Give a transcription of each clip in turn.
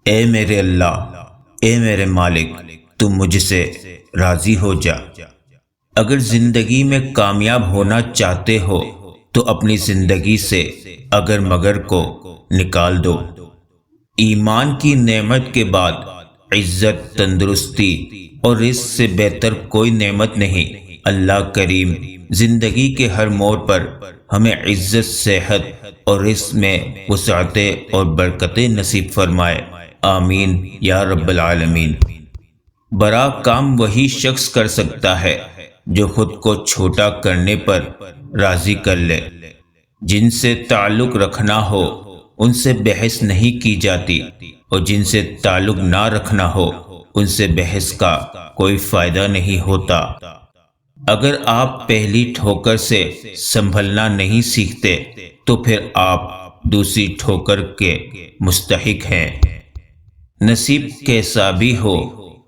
اے میرے اللہ، اے میرے مالک، تم مجھ سے راضی ہو جا۔ اگر زندگی میں کامیاب ہونا چاہتے ہو تو اپنی زندگی سے اگر مگر کو نکال دو۔ ایمان کی نعمت کے بعد عزت، تندرستی اور رزق سے بہتر کوئی نعمت نہیں۔ اللہ کریم زندگی کے ہر موڑ پر ہمیں عزت، صحت اور رزق میں وسعتیں اور برکتیں نصیب فرمائے، آمین یا رب العالمین۔ بڑا کام وہی شخص کر سکتا ہے جو خود کو چھوٹا کرنے پر راضی کر لے۔ جن سے تعلق رکھنا ہو ان سے بحث نہیں کی جاتی، اور جن سے تعلق نہ رکھنا ہو ان سے بحث کا کوئی فائدہ نہیں ہوتا۔ اگر آپ پہلی ٹھوکر سے سنبھلنا نہیں سیکھتے تو پھر آپ دوسری ٹھوکر کے مستحق ہیں۔ نصیب کیسا بھی ہو،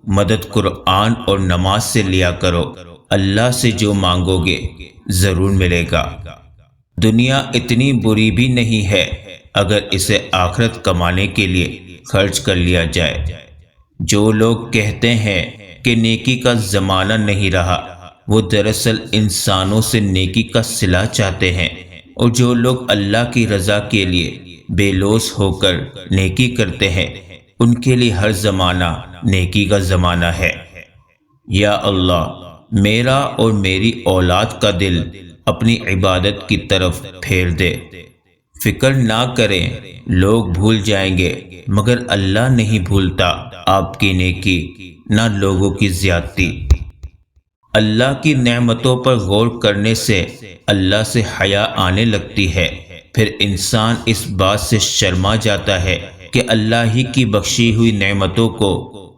مدد قرآن اور نماز سے لیا کرو۔ اللہ سے جو مانگو گے ضرور ملے گا۔ دنیا اتنی بری بھی نہیں ہے اگر اسے آخرت کمانے کے لیے خرچ کر لیا جائے۔ جو لوگ کہتے ہیں کہ نیکی کا زمانہ نہیں رہا، وہ دراصل انسانوں سے نیکی کا صلہ چاہتے ہیں، اور جو لوگ اللہ کی رضا کے لیے بے لوث ہو کر نیکی کرتے ہیں ان کے لیے ہر زمانہ نیکی کا زمانہ ہے۔ یا اللہ، میرا اور میری اولاد کا دل اپنی عبادت کی طرف پھیر دے۔ فکر نہ کریں، لوگ بھول جائیں گے مگر اللہ نہیں بھولتا آپ کی نیکی نہ لوگوں کی زیادتی۔ اللہ کی نعمتوں پر غور کرنے سے اللہ سے حیا آنے لگتی ہے، پھر انسان اس بات سے شرما جاتا ہے کہ اللہ ہی کی بخشی ہوئی نعمتوں کو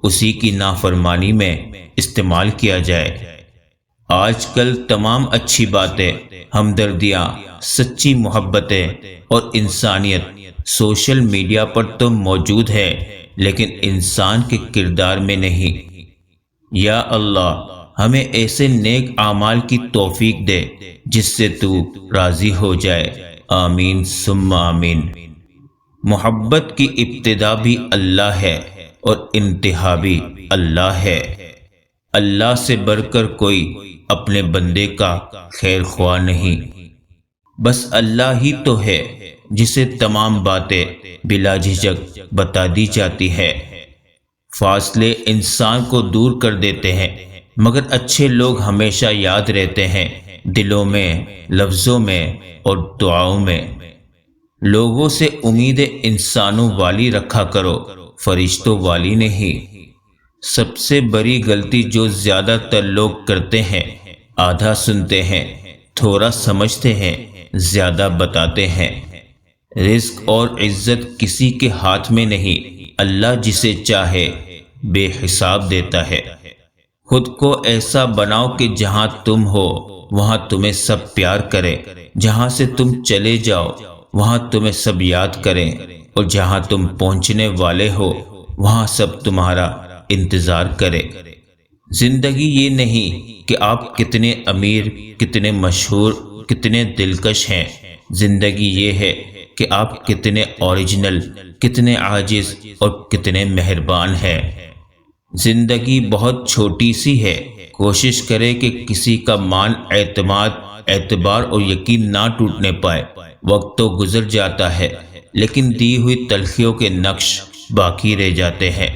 اسی کی نافرمانی میں استعمال کیا جائے۔ آج کل تمام اچھی باتیں، ہمدردیاں، سچی محبتیں اور انسانیت سوشل میڈیا پر تو موجود ہے لیکن انسان کے کردار میں نہیں۔ یا اللہ، ہمیں ایسے نیک اعمال کی توفیق دے جس سے تو راضی ہو جائے، آمین ثم آمین۔ محبت کی ابتدا بھی اللہ ہے اور انتہا بھی اللہ ہے۔ اللہ سے بڑھ کر کوئی اپنے بندے کا خیر خواہ نہیں، بس اللہ ہی تو ہے جسے تمام باتیں بلا جھجک بتا دی جاتی ہے۔ فاصلے انسان کو دور کر دیتے ہیں مگر اچھے لوگ ہمیشہ یاد رہتے ہیں، دلوں میں، لفظوں میں اور دعاؤں میں۔ لوگوں سے امیدیں انسانوں والی رکھا کرو، فرشتوں والی نہیں۔ سب سے بڑی غلطی جو زیادہ تر لوگ کرتے ہیں، آدھا سنتے ہیں، تھوڑا سمجھتے ہیں، زیادہ بتاتے ہیں۔ رزق اور عزت کسی کے ہاتھ میں نہیں، اللہ جسے چاہے بے حساب دیتا ہے۔ خود کو ایسا بناؤ کہ جہاں تم ہو وہاں تمہیں سب پیار کریں، جہاں سے تم چلے جاؤ وہاں تمہیں سب یاد کریں، اور جہاں تم پہنچنے والے ہو وہاں سب تمہارا انتظار کرے۔ زندگی یہ نہیں کہ آپ کتنے امیر، کتنے مشہور، کتنے دلکش ہیں۔ زندگی یہ ہے کہ آپ کتنے اوریجنل، کتنے عاجز اور کتنے مہربان ہیں۔ زندگی بہت چھوٹی سی ہے، کوشش کرے کہ کسی کا مان، اعتماد، اعتبار اور یقین نہ ٹوٹنے پائے۔ وقت تو گزر جاتا ہے لیکن دی ہوئی تلخیوں کے نقش باقی رہ جاتے ہیں۔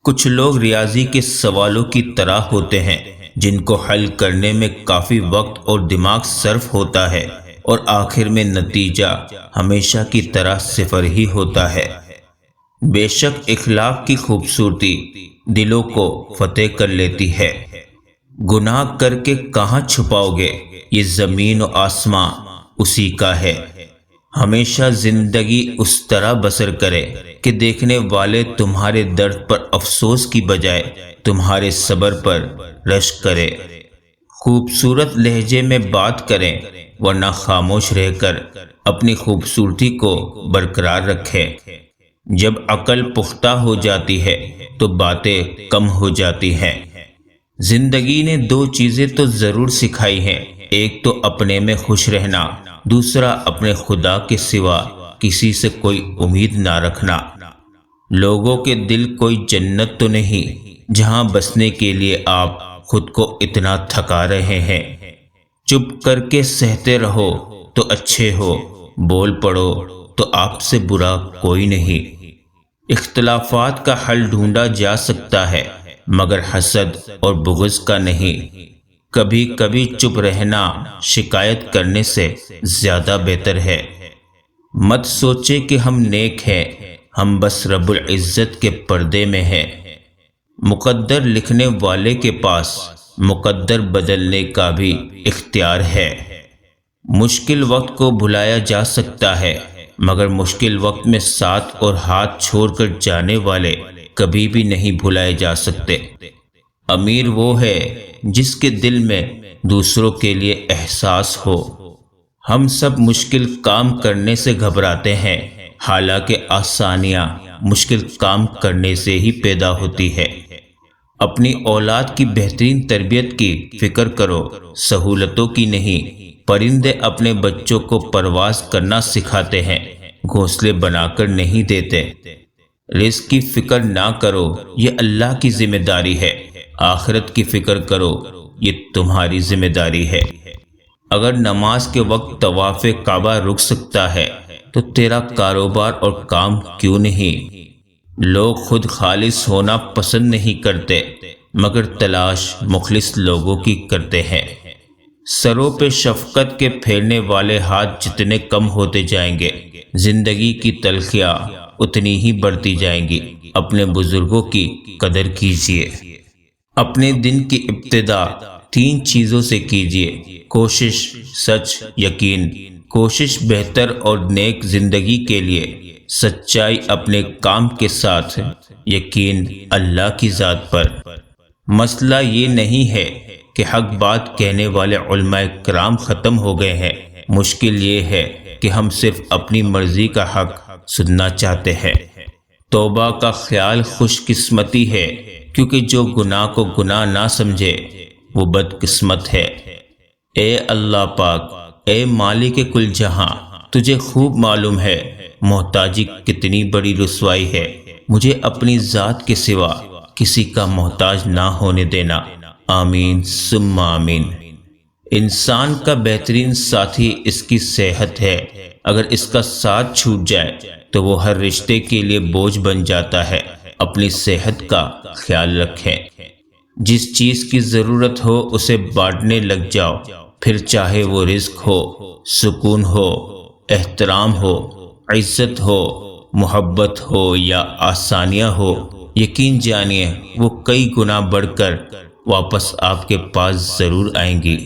کچھ لوگ ریاضی کے سوالوں کی طرح ہوتے ہیں جن کو حل کرنے میں کافی وقت اور دماغ صرف ہوتا ہے، اور آخر میں نتیجہ ہمیشہ کی طرح صفر ہی ہوتا ہے۔ بے شک اخلاق کی خوبصورتی دلوں کو فتح کر لیتی ہے۔ گناہ کر کے کہاں چھپاؤ گے، یہ زمین و آسماں اسی کا ہے۔ ہمیشہ زندگی اس طرح بسر کرے کہ دیکھنے والے تمہارے درد پر افسوس کی بجائے تمہارے صبر پر رشک کرے۔ خوبصورت لہجے میں بات کریں ورنہ خاموش رہ کر اپنی خوبصورتی کو برقرار رکھیں۔ جب عقل پختہ ہو جاتی ہے تو باتیں کم ہو جاتی ہیں۔ زندگی نے دو چیزیں تو ضرور سکھائی ہیں، ایک تو اپنے میں خوش رہنا، دوسرا اپنے خدا کے سوا کسی سے کوئی امید نہ رکھنا۔ لوگوں کے دل کوئی جنت تو نہیں جہاں بسنے کے لیے آپ خود کو اتنا تھکا رہے ہیں۔ چپ کر کے سہتے رہو تو اچھے ہو، بول پڑو تو آپ سے برا کوئی نہیں۔ اختلافات کا حل ڈھونڈا جا سکتا ہے مگر حسد اور بغض کا نہیں۔ کبھی کبھی چپ رہنا شکایت کرنے سے زیادہ بہتر ہے۔ مت سوچے کہ ہم نیک ہیں، ہم بس رب العزت کے پردے میں ہیں۔ مقدر لکھنے والے کے پاس مقدر بدلنے کا بھی اختیار ہے۔ مشکل وقت کو بھلایا جا سکتا ہے مگر مشکل وقت میں ساتھ اور ہاتھ چھوڑ کر جانے والے کبھی بھی نہیں بھلائے جا سکتے۔ امیر وہ ہے جس کے دل میں دوسروں کے لیے احساس ہو۔ ہم سب مشکل کام کرنے سے گھبراتے ہیں، حالانکہ آسانیاں مشکل کام کرنے سے ہی پیدا ہوتی ہے۔ اپنی اولاد کی بہترین تربیت کی فکر کرو، سہولتوں کی نہیں۔ پرندے اپنے بچوں کو پرواز کرنا سکھاتے ہیں، گھونسلے بنا کر نہیں دیتے۔ رزق کی فکر نہ کرو، یہ اللہ کی ذمہ داری ہے۔ آخرت کی فکر کرو، یہ تمہاری ذمہ داری ہے۔ اگر نماز کے وقت طواف کعبہ رک سکتا ہے تو تیرا کاروبار اور کام کیوں نہیں؟ لوگ خود خالص ہونا پسند نہیں کرتے مگر تلاش مخلص لوگوں کی کرتے ہیں۔ سروں پہ شفقت کے پھیرنے والے ہاتھ جتنے کم ہوتے جائیں گے، زندگی کی تلخیاں اتنی ہی بڑھتی جائیں گی۔ اپنے بزرگوں کی قدر کیجیے۔ اپنے دن کی ابتدا 3 چیزوں سے کیجیے: کوشش، سچ، یقین۔ کوشش بہتر اور نیک زندگی کے لیے، سچائی اپنے کام کے ساتھ، یقین اللہ کی ذات پر۔ مسئلہ یہ نہیں ہے کہ حق بات کہنے والے علماء کرام ختم ہو گئے ہیں، مشکل یہ ہے کہ ہم صرف اپنی مرضی کا حق سننا چاہتے ہیں۔ توبہ کا خیال خوش قسمتی ہے، کیونکہ جو گناہ کو گناہ نہ سمجھے وہ بد قسمت ہے۔ اے اللہ پاک، اے مالک کل جہاں، تجھے خوب معلوم ہے محتاجی کتنی بڑی رسوائی ہے۔ مجھے اپنی ذات کے سوا کسی کا محتاج نہ ہونے دینا۔ آمین ثم آمین۔ انسان کا بہترین ساتھی اس کی صحت ہے۔ اگر اس کا ساتھ چھوٹ جائے تو وہ ہر رشتے کے لیے بوجھ بن جاتا ہے۔ اپنی صحت کا خیال رکھیں۔ جس چیز کی ضرورت ہو اسے بانٹنے لگ جاؤ، پھر چاہے وہ رزق ہو، سکون ہو، احترام ہو، عزت ہو، محبت ہو یا آسانیاں ہو، یقین جانیے وہ کئی گنا بڑھ کر واپس آپ کے پاس ضرور آئیں گی۔